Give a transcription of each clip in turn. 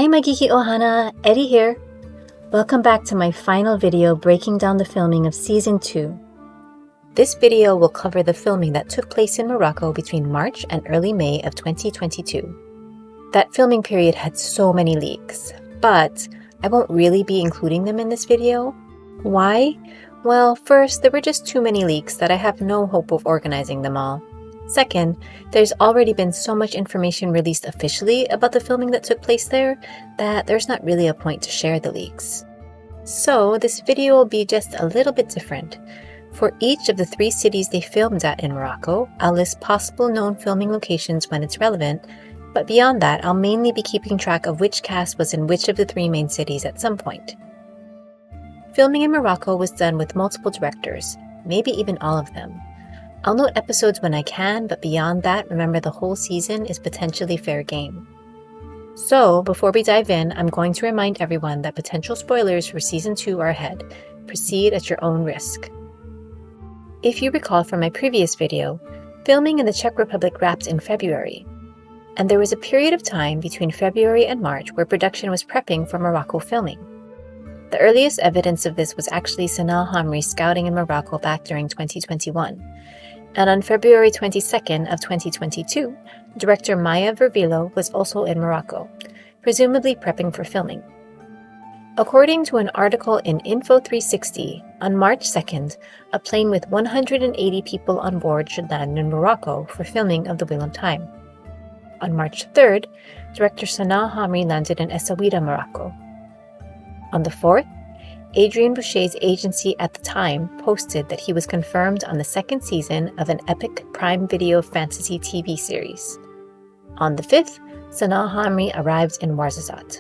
Hi, my Geeky Ohana, Eddie here. Welcome back to my final video breaking down the filming of Season 2. This video will cover the filming that took place in Morocco between March and early May of 2022. That filming period had so many leaks, but I won't really be including them in this video. Why? Well, first, there were just too many leaks that I have no hope of organizing them all. Second, there's already been so much information released officially about the filming that took place there that there's not really a point to share the leaks. So this video will be just a little bit different. For each of the 3 cities they filmed at in Morocco, I'll list possible known filming locations when it's relevant, but beyond that, I'll mainly be keeping track of which cast was in which of the 3 main cities at some point. Filming in Morocco was done with multiple directors, maybe even all of them. I'll note episodes when I can, but beyond that, remember the whole season is potentially fair game. So, before we dive in, I'm going to remind everyone that potential spoilers for Season 2 are ahead. Proceed at your own risk. If you recall from my previous video, filming in the Czech Republic wrapped in February, and there was a period of time between February and March where production was prepping for Morocco filming. The earliest evidence of this was actually Sanaa Hamri scouting in Morocco back during 2021. And on February 22nd of 2022, director Maya Vervillo was also in Morocco, presumably prepping for filming. According to an article in Info360, on March 2nd, a plane with 180 people on board should land in Morocco for filming of The Wheel of Time. On March 3rd, director Sanaa Hamri landed in Essaouira, Morocco. On the 4th, Adrien Boucher's agency at the time posted that he was confirmed on the 2nd season of an epic Prime Video fantasy TV series. On the 5th, Sanaa Hamri arrived in Ouarzazate.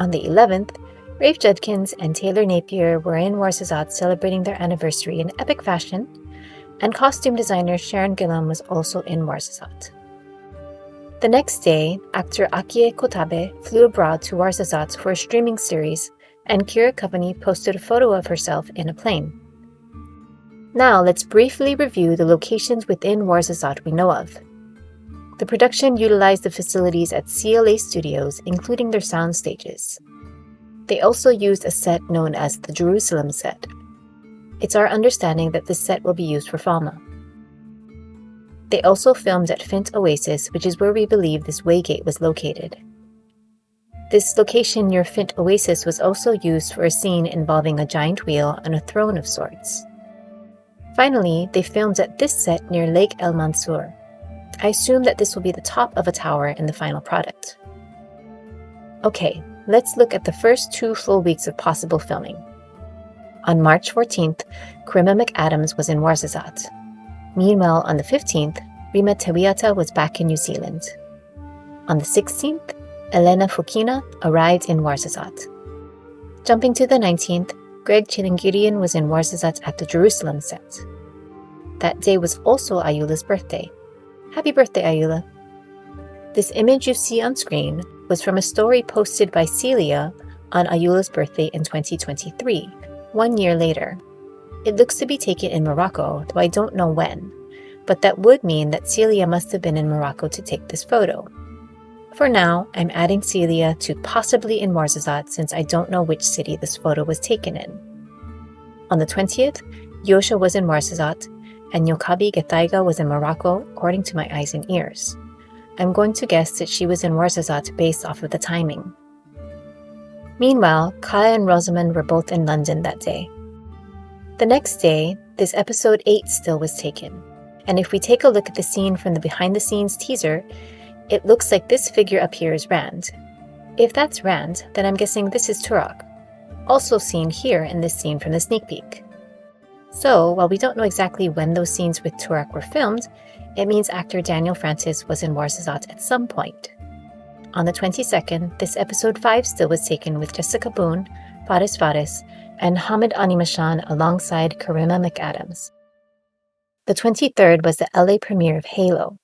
On the 11th, Rafe Judkins and Taylor Napier were in Ouarzazate celebrating their anniversary in epic fashion, and costume designer Sharon Gillam was also in Ouarzazate. The next day, actor Akie Kotabe flew abroad to Ouarzazate for a streaming series, and Kira Coveney posted a photo of herself in a plane. Now let's briefly review the locations within Ouarzazate we know of. The production utilized the facilities at CLA Studios, including their sound stages. They also used a set known as the Jerusalem set. It's our understanding that this set will be used for Falma. They also filmed at Fint Oasis, which is where we believe this waygate was located. This location near Fint Oasis was also used for a scene involving a giant wheel on a throne of sorts. Finally, they filmed at this set near Lake El Mansour. I assume that this will be the top of a tower in the final product. Okay, let's look at the first 2 full weeks of possible filming. On March 14th, Karima McAdams was in Ouarzazate. Meanwhile, on the 15th, Rima Tewiata was back in New Zealand. On the 16th, Elena Fokina arrived in Ouarzazate. Jumping to the 19th, Greg Chilingirian was in Ouarzazate at the Jerusalem set. That day was also Ayula's birthday. Happy birthday, Ayula! This image you see on screen was from a story posted by Celia on Ayula's birthday in 2023, 1 year later. It looks to be taken in Morocco, though I don't know when, but that would mean that Celia must have been in Morocco to take this photo. For now, I'm adding Celia to possibly in Ouarzazate since I don't know which city this photo was taken in. On the 20th, Yosha was in Ouarzazate, and Yokabi Getaiga was in Morocco, according to my eyes and ears. I'm going to guess that she was in Ouarzazate based off of the timing. Meanwhile, Kaya and Rosamund were both in London that day. The next day, this episode 8 still was taken, and if we take a look at the scene from the behind-the-scenes teaser, it looks like this figure up here is Rand. If that's Rand, then I'm guessing this is Turok, also seen here in this scene from the sneak peek. So, while we don't know exactly when those scenes with Turok were filmed, it means actor Daniel Francis was in Ouarzazate at some point. On the 22nd, this episode 5 still was taken with Jessica Boone, Faris Faris, and Hamid Animashan alongside Karima McAdams. The 23rd was the LA premiere of Halo.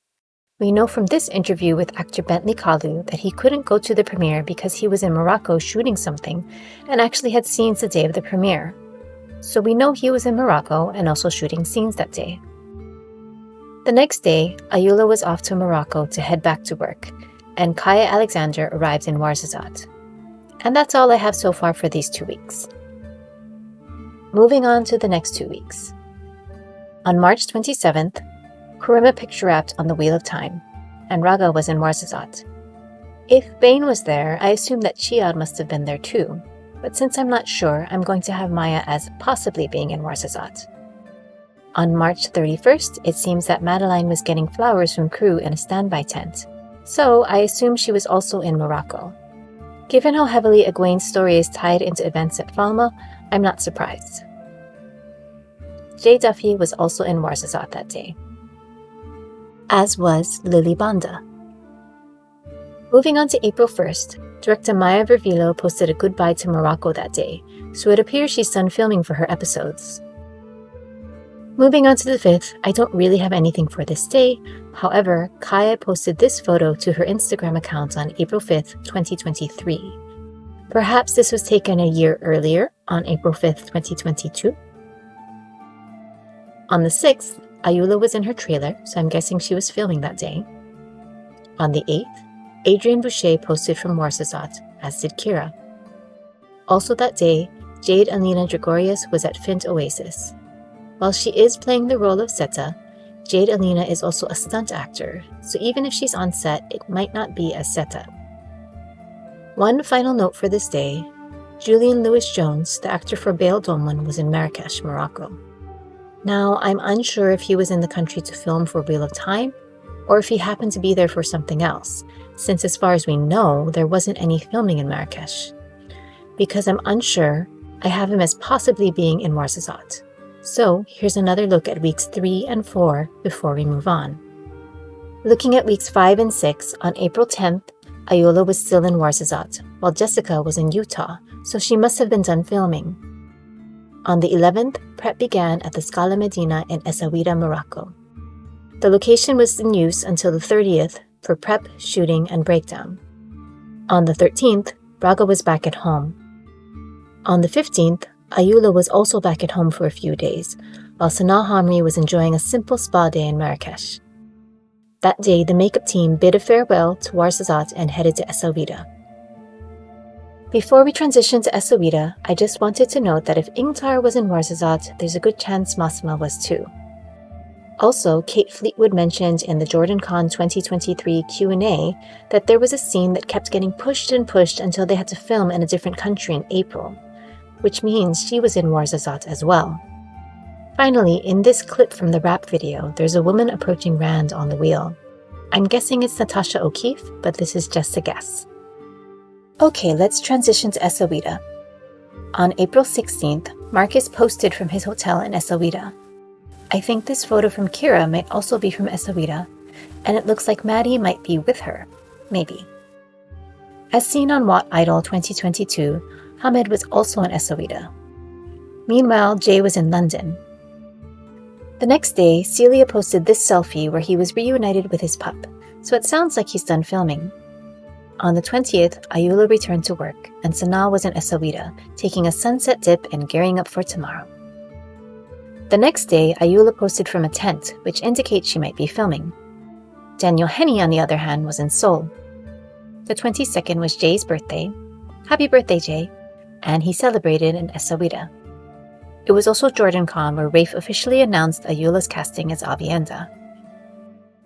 We know from this interview with actor Bentley Kalu that he couldn't go to the premiere because he was in Morocco shooting something and actually had scenes the day of the premiere. So we know he was in Morocco and also shooting scenes that day. The next day, Ayula was off to Morocco to head back to work, and Kaya Alexander arrives in Ouarzazate. And that's all I have so far for these 2 weeks. Moving on to the next 2 weeks. On March 27th, Kurima picture-wrapped on the Wheel of Time, and Raga was in Ouarzazate. If Bain was there, I assume that Chiad must have been there too, but since I'm not sure, I'm going to have Maya as possibly being in Ouarzazate. On March 31st, it seems that Madeline was getting flowers from crew in a standby tent, so I assume she was also in Morocco. Given how heavily Egwene's story is tied into events at Falma, I'm not surprised. Jay Duffy was also in Ouarzazate that day, as was Lily Banda. Moving on to April 1st, director Maya Vervillo posted a goodbye to Morocco that day, so it appears she's done filming for her episodes. Moving on to the 5th, I don't really have anything for this day. However, Kaya posted this photo to her Instagram account on April 5th, 2023. Perhaps this was taken a year earlier, on April 5th, 2022. On the 6th, Ayula was in her trailer, so I'm guessing she was filming that day. On the 8th, Adrienne Boucher posted from Ouarzazate, as did Kira. Also that day, Jade Alina Gregorius was at Fint Oasis. While she is playing the role of Seta, Jade Alina is also a stunt actor, so even if she's on set, it might not be as Seta. One final note for this day, Julian Lewis-Jones, the actor for Bail Domlan, was in Marrakesh, Morocco. Now, I'm unsure if he was in the country to film for Wheel of Time, or if he happened to be there for something else, since as far as we know, there wasn't any filming in Marrakesh. Because I'm unsure, I have him as possibly being in Ouarzazate. So here's another look at weeks 3 and 4 before we move on. Looking at weeks 5 and 6, on April 10th, Ayula was still in Ouarzazate, while Jessica was in Utah, so she must have been done filming. On the 11th, prep began at the Scala Medina in Essaouira, Morocco. The location was in use until the 30th for prep, shooting, and breakdown. On the 13th, Braga was back at home. On the 15th, Ayula was also back at home for a few days, while Sanaa Hamri was enjoying a simple spa day in Marrakesh. That day, the makeup team bid a farewell to Ouarzazate and headed to Essaouira. Before we transition to Essaouira, I just wanted to note that if Ingtar was in Ouarzazate, there's a good chance Massima was too. Also, Kate Fleetwood mentioned in the Jordan Con 2023 Q&A that there was a scene that kept getting pushed and pushed until they had to film in a different country in April, which means she was in Ouarzazate as well. Finally, in this clip from the rap video, there's a woman approaching Rand on the wheel. I'm guessing it's Natasha O'Keefe, but this is just a guess. Okay, let's transition to Essaouira. On April 16th, Marcus posted from his hotel in Essaouira. I think this photo from Kira might also be from Essaouira, and it looks like Maddie might be with her. Maybe. As seen on What Idol 2022, Hamed was also in Essaouira. Meanwhile, Jay was in London. The next day, Celia posted this selfie where he was reunited with his pup, so it sounds like he's done filming. On the 20th, Ayula returned to work, and Sanaa was in Essaouira, taking a sunset dip and gearing up for tomorrow. The next day, Ayula posted from a tent, which indicates she might be filming. Daniel Henney, on the other hand, was in Seoul. The 22nd was Jay's birthday. Happy birthday, Jay! And he celebrated in Essaouira. It was also Jordan Con where Rafe officially announced Ayula's casting as Avienda.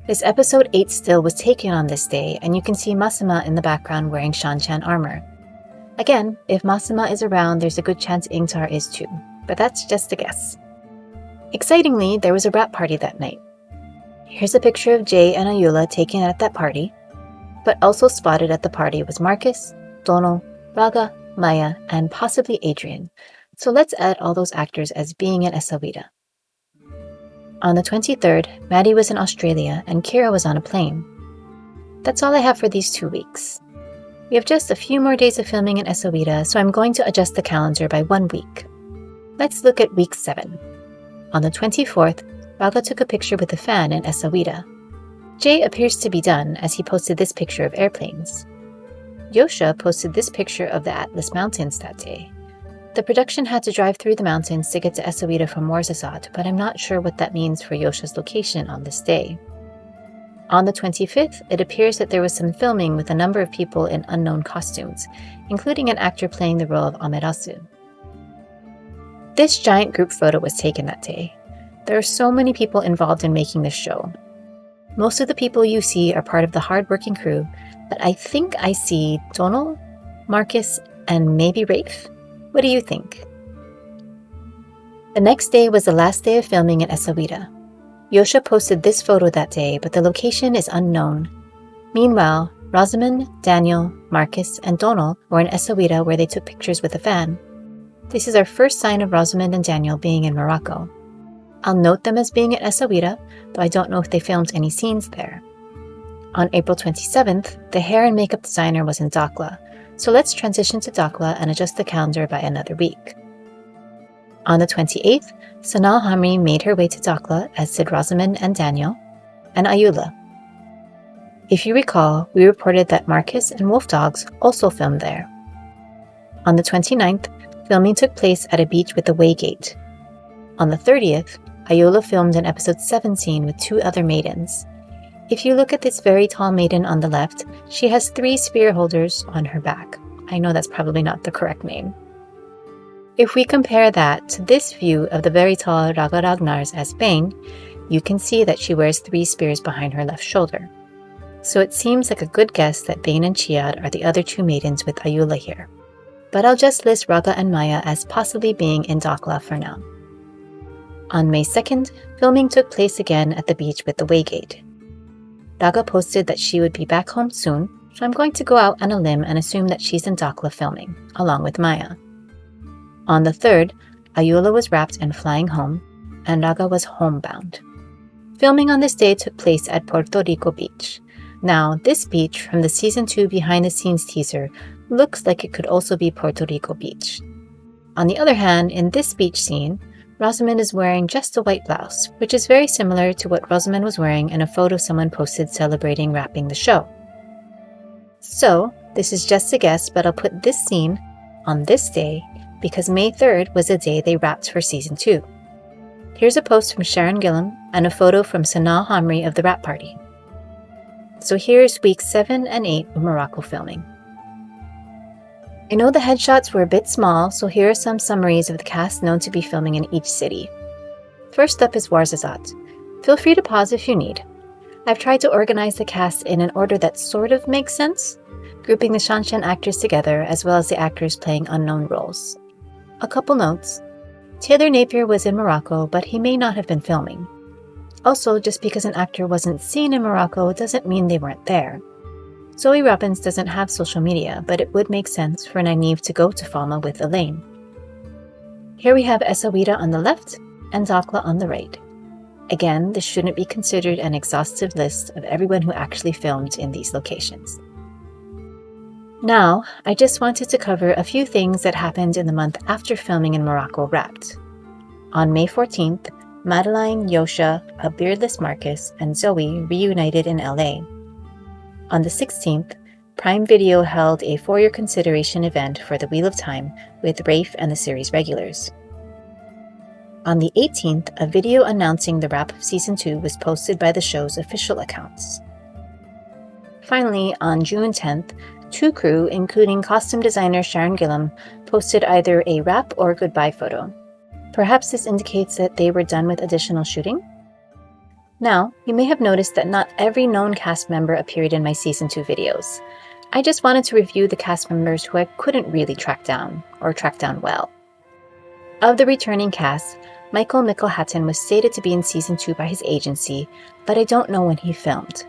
This episode 8 still was taken on this day, and you can see Massima in the background wearing Shan-Chan armor. Again, if Massima is around, there's a good chance Ingtar is too, but that's just a guess. Excitingly, there was a wrap party that night. Here's a picture of Jay and Ayula taken at that party, but also spotted at the party was Marcus, Donal, Raga, Maya, and possibly Adrienne, so let's add all those actors as being in Essaouira. On the 23rd, Maddie was in Australia and Kira was on a plane. That's all I have for these 2 weeks. We have just a few more days of filming in Essaouira, so I'm going to adjust the calendar by 1 week. Let's look at week 7. On the 24th, Raga took a picture with a fan in Essaouira. Jay appears to be done as he posted this picture of airplanes. Yosha posted this picture of the Atlas Mountains that day. The production had to drive through the mountains to get to Essaouira from Ouarzazate, but I'm not sure what that means for Yosha's location on this day. On the 25th, it appears that there was some filming with a number of people in unknown costumes, including an actor playing the role of Amerasu. This giant group photo was taken that day. There are so many people involved in making this show. Most of the people you see are part of the hard-working crew, but I think I see Donal, Marcus, and maybe Rafe? What do you think? The next day was the last day of filming in Essaouira. Yosha posted this photo that day, but the location is unknown. Meanwhile, Rosamund, Daniel, Marcus, and Donal were in Essaouira where they took pictures with a fan. This is our first sign of Rosamund and Daniel being in Morocco. I'll note them as being at Essaouira, though I don't know if they filmed any scenes there. On April 27th, the hair and makeup designer was in Dakhla, so let's transition to Dakhla and adjust the calendar by another week. On the 28th, Sanal Hamri made her way to Dakhla, as did Rosamund and Daniel, and Ayula. If you recall, we reported that Marcus and Wolf Dogs also filmed there. On the 29th, filming took place at a beach with a waygate. On the 30th, Ayula filmed an episode 7 scene with 2 other maidens. If you look at this very tall maiden on the left, she has 3 spear holders on her back. I know that's probably not the correct name. If we compare that to this view of the very tall Raga Ragnars as Bane, you can see that she wears 3 spears behind her left shoulder. So it seems like a good guess that Bane and Chiad are the other 2 maidens with Ayula here. But I'll just list Raga and Maya as possibly being in Dakhla for now. On May 2nd, filming took place again at the beach with the waygate. Raga posted that she would be back home soon, so I'm going to go out on a limb and assume that she's in Dakhla filming, along with Maya. On the 3rd, Ayula was wrapped and flying home, and Raga was homebound. Filming on this day took place at Puerto Rico Beach. Now, this beach from the Season 2 behind-the-scenes teaser looks like it could also be Puerto Rico Beach. On the other hand, in this beach scene, Rosamund is wearing just a white blouse, which is very similar to what Rosamund was wearing in a photo someone posted celebrating wrapping the show. So, this is just a guess, but I'll put this scene on this day because May 3rd was the day they wrapped for Season 2. Here's a post from Sharon Gillam and a photo from Sanal Hamri of the wrap party. So here's weeks 7 and 8 of Morocco filming. I know the headshots were a bit small, so here are some summaries of the cast known to be filming in each city. First up is Ouarzazate. Feel free to pause if you need. I've tried to organize the cast in an order that sort of makes sense, grouping the Shanshan actors together as well as the actors playing unknown roles. A couple notes. Taylor Napier was in Morocco, but he may not have been filming. Also, just because an actor wasn't seen in Morocco doesn't mean they weren't there. Zoe Robbins doesn't have social media, but it would make sense for Nynaeve to go to Falma with Elaine. Here we have Essaouira on the left and Dakhla on the right. Again, this shouldn't be considered an exhaustive list of everyone who actually filmed in these locations. Now, I just wanted to cover a few things that happened in the month after filming in Morocco wrapped. On May 14th, Madeline, Yosha, a beardless Marcus, and Zoe reunited in LA. On the 16th, Prime Video held a For Your Consideration event for the Wheel of Time with Rafe and the series regulars. On the 18th, a video announcing the wrap of Season 2 was posted by the show's official accounts. Finally, on June 10th, 2 crew, including costume designer Sharon Gillam, posted either a wrap or goodbye photo. Perhaps this indicates that they were done with additional shooting? Now, you may have noticed that not every known cast member appeared in my Season 2 videos. I just wanted to review the cast members who I couldn't really track down, or track down well. Of the returning cast, Michael Mickelhatton was stated to be in Season 2 by his agency, but I don't know when he filmed.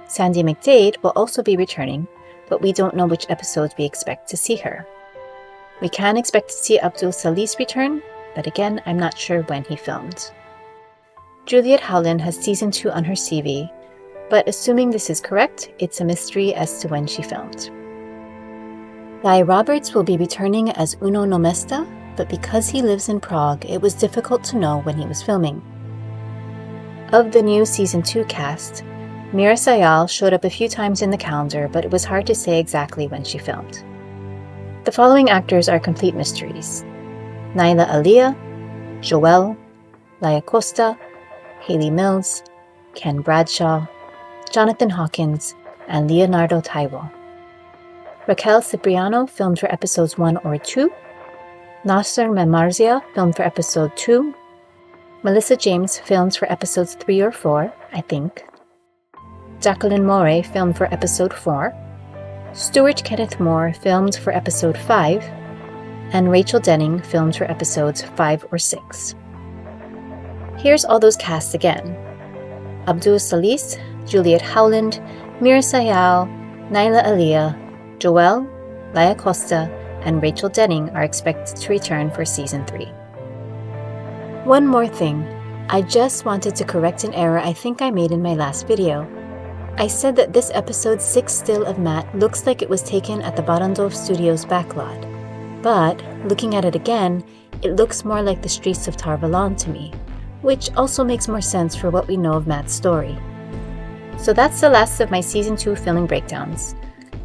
Sandy McDade will also be returning, but we don't know which episodes we expect to see her. We can expect to see Abdul Salih's return, but again, I'm not sure when he filmed. Juliet Howland has Season 2 on her CV, but assuming this is correct, it's a mystery as to when she filmed. Guy Roberts will be returning as Uno Nomesta, but because he lives in Prague, it was difficult to know when he was filming. Of the new Season 2 cast, Mira Sayal showed up a few times in the calendar, but it was hard to say exactly when she filmed. The following actors are complete mysteries: Naila Aliyah, Joelle, Laia Costa, Haley Mills, Ken Bradshaw, Jonathan Hawkins, and Leonardo Taiwo. Raquel Cipriano filmed for episodes 1 or 2. Nasser Memarzia filmed for episode 2. Melissa James filmed for episodes 3 or 4, I think. Jacqueline Moray filmed for episode 4. Stuart Kenneth Moore filmed for episode 5. And Rachel Denning filmed for episodes 5 or 6. Here's all those casts again. Abdul Salis, Juliet Howland, Mira Sayal, Naila Aliyah, Joelle, Laia Costa, and Rachel Denning are expected to return for Season 3. One more thing. I just wanted to correct an error I think I made in my last video. I said that this episode 6 still of Matt looks like it was taken at the Barandov Studios backlot. But, looking at it again, it looks more like the streets of Tarvalon to me, which also makes more sense for what we know of Matt's story. So that's the last of my Season 2 filming breakdowns.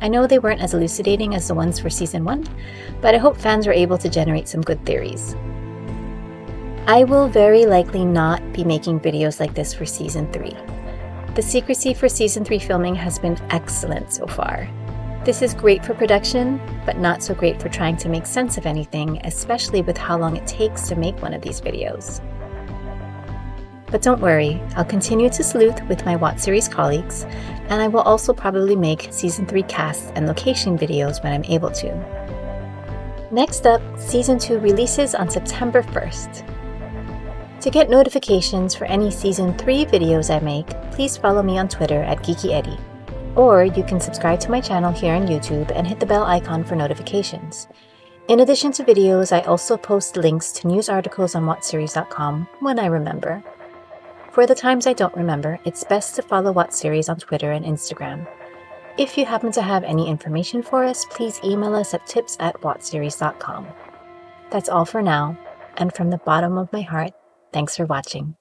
I know they weren't as elucidating as the ones for Season 1, but I hope fans were able to generate some good theories. I will very likely not be making videos like this for Season 3. The secrecy for Season 3 filming has been excellent so far. This is great for production, but not so great for trying to make sense of anything, especially with how long it takes to make one of these videos. But don't worry, I'll continue to sleuth with my What Series colleagues, and I will also probably make Season 3 cast and location videos when I'm able to. Next up, Season 2 releases on September 1st. To get notifications for any Season 3 videos I make, please follow me on Twitter at GeekyEddie. Or you can subscribe to my channel here on YouTube and hit the bell icon for notifications. In addition to videos, I also post links to news articles on WhatSeries.com when I remember. For the times I don't remember, it's best to follow What Series on Twitter and Instagram. If you happen to have any information for us, please email us at tips@whatseries.com. That's all for now, and from the bottom of my heart, thanks for watching.